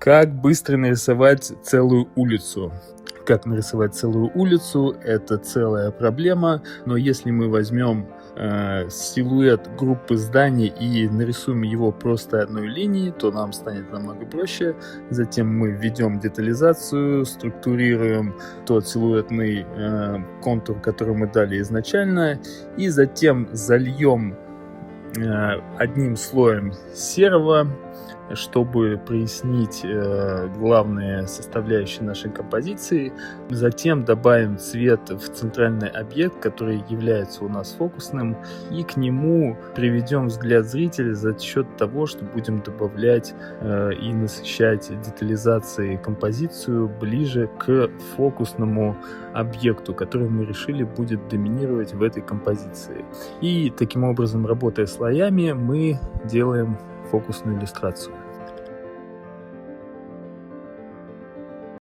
Как быстро нарисовать целую улицу? Как нарисовать целую улицу — это целая проблема, но если мы возьмем силуэт группы зданий и нарисуем его просто одной линией, то нам станет намного проще. Затем мы введем детализацию, структурируем тот силуэтный контур, который мы дали изначально, и затем зальем одним слоем серого, чтобы прояснить главные составляющие нашей композиции. Затем добавим цвет в центральный объект, который является у нас фокусным, и к нему приведем взгляд зрителя за счет того, что будем добавлять и насыщать детализацией композицию ближе к фокусному объекту, который мы решили будет доминировать в этой композиции. И таким образом, работая слоями, мы делаем фокусную иллюстрацию.